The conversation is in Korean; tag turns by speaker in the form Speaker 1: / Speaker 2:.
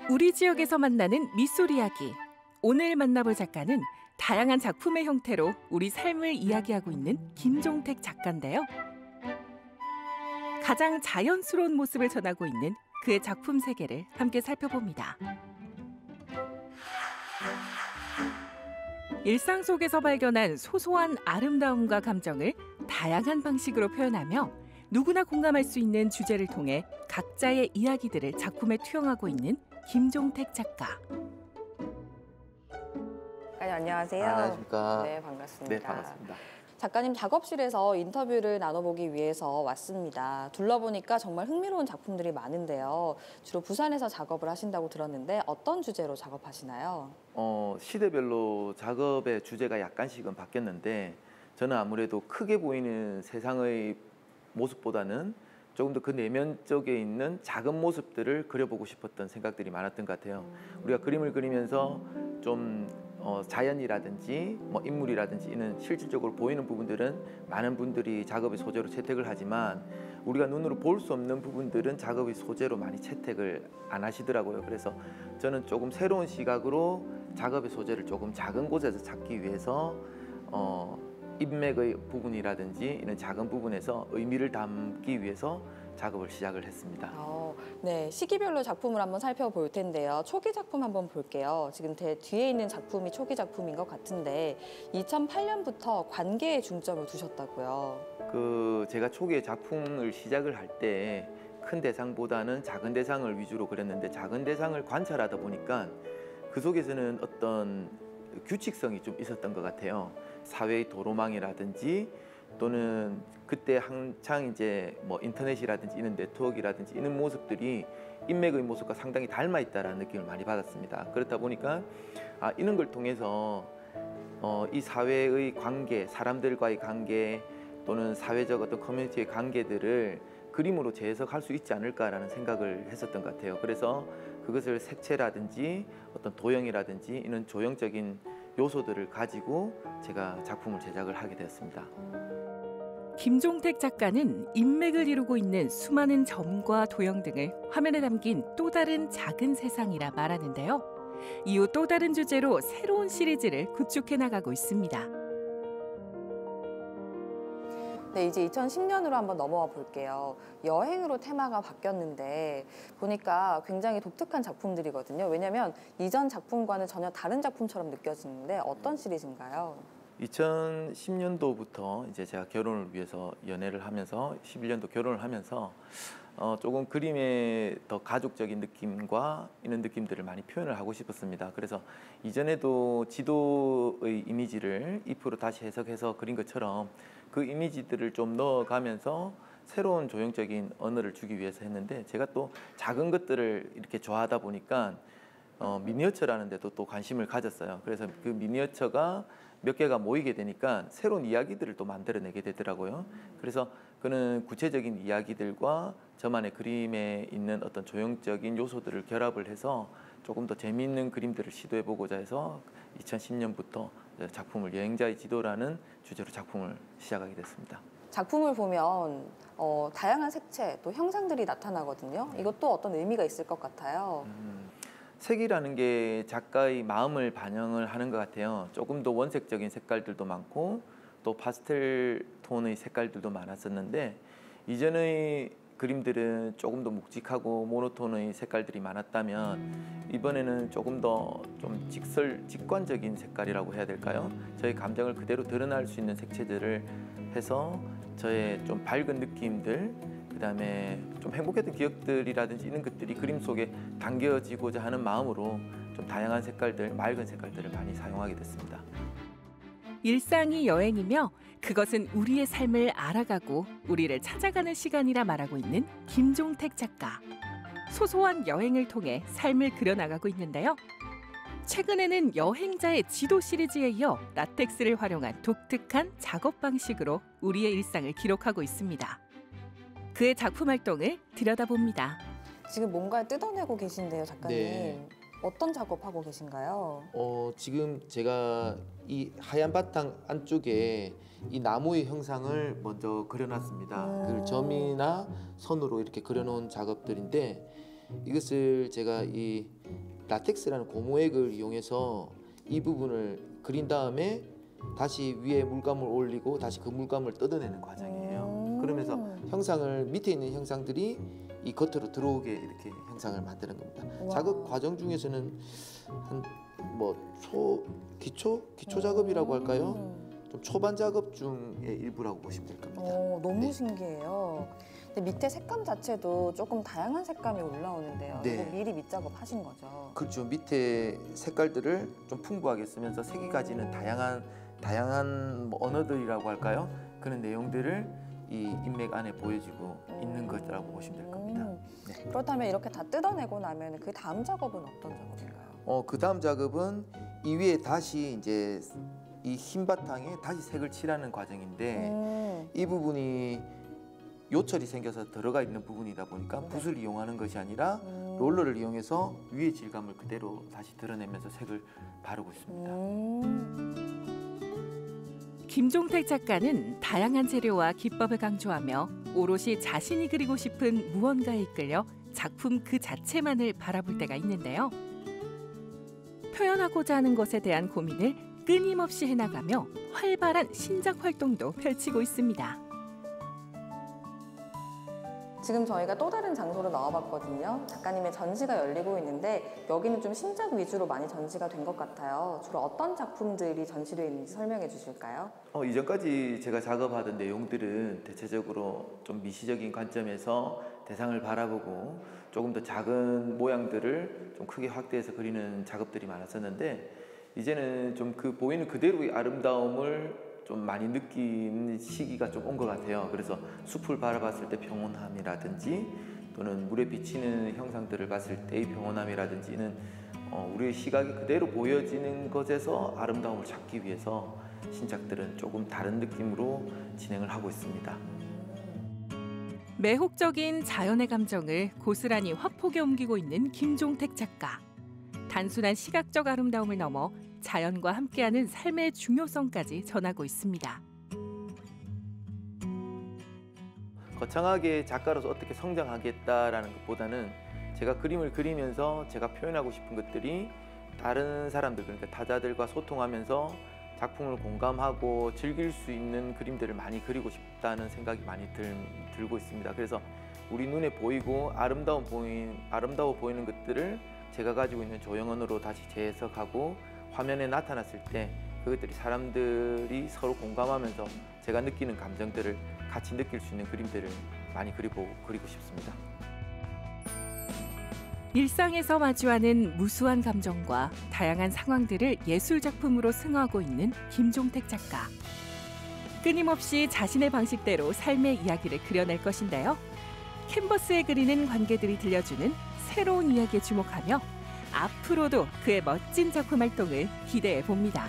Speaker 1: 우리 지역에서 만나는 미술 이야기. 오늘 만나볼 작가는 다양한 작품의 형태로 우리 삶을 이야기하고 있는 김종택 작가인데요. 가장 자연스러운 모습을 전하고 있는 그의 작품 세계를 함께 살펴봅니다. 일상 속에서 발견한 소소한 아름다움과 감정을 다양한 방식으로 표현하며 누구나 공감할 수 있는 주제를 통해 각자의 이야기들을 작품에 투영하고 있는 김종택 작가.
Speaker 2: 안녕하세요.
Speaker 3: 안녕하십니까.
Speaker 2: 네, 반갑습니다.
Speaker 3: 네, 반갑습니다.
Speaker 2: 작가님 작업실에서 인터뷰를 나눠보기 위해서 왔습니다. 둘러보니까 정말 흥미로운 작품들이 많은데요. 주로 부산에서 작업을 하신다고 들었는데 어떤 주제로 작업하시나요?
Speaker 3: 시대별로 작업의 주제가 약간씩은 바뀌었는데 저는 아무래도 크게 보이는 세상의 모습보다는 조금 더 그 내면 쪽에 있는 작은 모습들을 그려보고 싶었던 생각들이 많았던 것 같아요. 우리가 그림을 그리면서 좀 자연이라든지 인물이라든지 이런 실질적으로 보이는 부분들은 많은 분들이 작업의 소재로 채택을 하지만 우리가 눈으로 볼 수 없는 부분들은 작업의 소재로 많이 채택을 안 하시더라고요. 그래서 저는 조금 새로운 시각으로 작업의 소재를 조금 작은 곳에서 찾기 위해서 인맥의 부분이라든지 이런 작은 부분에서 의미를 담기 위해서 작업을 시작을 했습니다.
Speaker 2: 네, 시기별로 작품을 한번 살펴볼 텐데요. 초기 작품 한번 볼게요. 지금 뒤에 있는 작품이 초기 작품인 것 같은데 2008년부터 관계에 중점을 두셨다고요.
Speaker 3: 제가 초기에 작품을 시작을 할 때 큰 대상보다는 작은 대상을 위주로 그렸는데 작은 대상을 관찰하다 보니까 그 속에서는 어떤 규칙성이 좀 있었던 것 같아요. 사회의 도로망이라든지 또는 그때 한창 이제 인터넷이라든지 이런 네트워크라든지 이런 모습들이 인맥의 모습과 상당히 닮아 있다라는 느낌을 많이 받았습니다. 그렇다 보니까 이런 걸 통해서 이 사회의 관계, 사람들과의 관계 또는 사회적 어떤 커뮤니티의 관계들을 그림으로 재해석할 수 있지 않을까라는 생각을 했었던 것 같아요. 그래서 그것을 색채라든지 어떤 도형이라든지 이런 조형적인 요소들을 가지고 제가 작품을 제작을 하게 되었습니다.
Speaker 1: 김종택 작가는 인맥을 이루고 있는 수많은 점과 도형 등을 화면에 담긴 또 다른 작은 세상이라 말하는데요. 이후 또 다른 주제로 새로운 시리즈를 구축해 나가고 있습니다.
Speaker 2: 네, 이제 2010년으로 한번 넘어와 볼게요. 여행으로 테마가 바뀌었는데 보니까 굉장히 독특한 작품들이거든요. 왜냐하면 이전 작품과는 전혀 다른 작품처럼 느껴지는데 어떤 시리즈인가요?
Speaker 3: 2010년도부터 이제 제가 결혼을 위해서 연애를 하면서 11년도 결혼을 하면서 조금 그림의 더 가족적인 느낌과 이런 느낌들을 많이 표현을 하고 싶었습니다. 그래서 이전에도 지도의 이미지를 잎으로 다시 해석해서 그린 것처럼 그 이미지들을 좀 넣어가면서 새로운 조형적인 언어를 주기 위해서 했는데 제가 또 작은 것들을 이렇게 좋아하다 보니까 미니어처라는 데도 또 관심을 가졌어요. 그래서 그 미니어처가 몇 개가 모이게 되니까 새로운 이야기들을 또 만들어내게 되더라고요. 그래서 그는 구체적인 이야기들과 저만의 그림에 있는 어떤 조형적인 요소들을 결합을 해서 조금 더 재미있는 그림들을 시도해보고자 해서 2010년부터 작품을 여행자의 지도라는 주제로 작품을 시작하게 됐습니다.
Speaker 2: 작품을 보면 다양한 색채, 또 형상들이 나타나거든요. 이것도 어떤 의미가 있을 것 같아요.
Speaker 3: 색이라는 게 작가의 마음을 반영을 하는 것 같아요. 조금 더 원색적인 색깔들도 많고 또 파스텔 톤의 색깔들도 많았었는데 이전의 그림들은 조금 더 묵직하고 모노톤의 색깔들이 많았다면 이번에는 조금 더 좀 직관적인 색깔이라고 해야 될까요? 저의 감정을 그대로 드러날 수 있는 색채들을 해서 저의 좀 밝은 느낌들 그다음에 좀 행복했던 기억들이라든지 이런 것들이 그림 속에 담겨지고자 하는 마음으로 좀 다양한 색깔들, 맑은 색깔들을 많이 사용하게 됐습니다.
Speaker 1: 일상이 여행이며 그것은 우리의 삶을 알아가고 우리를 찾아가는 시간이라 말하고 있는 김종택 작가. 소소한 여행을 통해 삶을 그려나가고 있는데요. 최근에는 여행자의 지도 시리즈에 이어 라텍스를 활용한 독특한 작업 방식으로 우리의 일상을 기록하고 있습니다. 그의 작품 활동을 들여다봅니다.
Speaker 2: 지금 뭔가를 뜯어내고 계신데요, 작가님.
Speaker 3: 네.
Speaker 2: 어떤 작업하고 계신가요?
Speaker 3: 지금 제가 이 하얀 바탕 안쪽에 이 나무의 형상을 먼저 그려놨습니다. 그 점이나 선으로 이렇게 그려놓은 작업들인데
Speaker 4: 이것을 제가 이 라텍스라는 고무액을 이용해서 이 부분을 그린 다음에 다시 위에 물감을 올리고 다시 그 물감을 뜯어내는 과정이에요. 그러면서 형상을 밑에 있는 형상들이 이 겉으로 들어오게 이렇게 형상을 만드는 겁니다.
Speaker 2: 와.
Speaker 4: 작업 과정 중에서는 한 뭐 기초 작업이라고 할까요? 좀 초반 작업 중의 일부라고 보시면 될 겁니다.
Speaker 2: 너무
Speaker 4: 네.
Speaker 2: 신기해요. 근데 밑에 색감 자체도 조금 다양한 색감이 올라오는데요.
Speaker 4: 네.
Speaker 2: 이거 미리 밑작업 하신 거죠?
Speaker 3: 그렇죠. 밑에 색깔들을 좀 풍부하게 쓰면서 세기까지는 다양한 뭐 언어들이라고 할까요? 그런 내용들을 이 인맥 안에 보여지고 있는 것이라고 보시면 될 겁니다. 네.
Speaker 2: 그렇다면 이렇게 다 뜯어내고 나면 그 다음 작업은 어떤 작업인가요?
Speaker 3: 그 다음 작업은 이 위에 다시 이제 이 흰 바탕에 다시 색을 칠하는 과정인데 이 부분이 요철이 생겨서 들어가 있는 부분이다 보니까
Speaker 2: 네.
Speaker 3: 붓을 이용하는 것이 아니라 롤러를 이용해서 위의 질감을 그대로 다시 드러내면서 색을 바르고 있습니다.
Speaker 1: 김종택 작가는 다양한 재료와 기법을 강조하며 오롯이 자신이 그리고 싶은 무언가에 이끌려 작품 그 자체만을 바라볼 때가 있는데요. 표현하고자 하는 것에 대한 고민을 끊임없이 해나가며 활발한 신작 활동도 펼치고 있습니다.
Speaker 2: 지금 저희가 또 다른 장소로 나와봤거든요. 작가님의 전시가 열리고 있는데 여기는 좀 신작 위주로 많이 전시가 된 것 같아요. 주로 어떤 작품들이 전시되어 있는지 설명해 주실까요?
Speaker 3: 이전까지 제가 작업하던 내용들은 대체적으로 좀 미시적인 관점에서 대상을 바라보고 조금 더 작은 모양들을 좀 크게 확대해서 그리는 작업들이 많았었는데 이제는 좀 그 보이는 그대로의 아름다움을 좀 많이 느끼는 시기가 좀 온 것 같아요. 그래서 숲을 바라봤을 때 평온함이라든지 또는 물에 비치는 형상들을 봤을 때의 평온함이라든지는 우리의 시각이 그대로 보여지는 것에서 아름다움을 찾기 위해서 신작들은 조금 다른 느낌으로 진행을 하고 있습니다.
Speaker 1: 매혹적인 자연의 감정을 고스란히 화폭에 옮기고 있는 김종택 작가. 단순한 시각적 아름다움을 넘어 자연과 함께하는 삶의 중요성까지 전하고 있습니다.
Speaker 3: 거창하게 작가로서 어떻게 성장하겠다라는 것보다는 제가 그림을 그리면서 제가 표현하고 싶은 것들이 다른 사람들, 그러니까 타자들과 소통하면서 작품을 공감하고 즐길 수 있는 그림들을 많이 그리고 싶다는 생각이 많이 들고 있습니다. 그래서 우리 눈에 보이고 아름다워 보이는 것들을 제가 가지고 있는 조형언어로 다시 재해석하고 화면에 나타났을 때 그것들이 사람들이 서로 공감하면서 제가 느끼는 감정들을 같이 느낄 수 있는 그림들을 많이 그리고 싶습니다.
Speaker 1: 일상에서 마주하는 무수한 감정과 다양한 상황들을 예술 작품으로 승화하고 있는 김종택 작가. 끊임없이 자신의 방식대로 삶의 이야기를 그려낼 것인데요. 캔버스에 그리는 관객들이 들려주는 새로운 이야기에 주목하며 앞으로도 그의 멋진 작품 활동을 기대해 봅니다.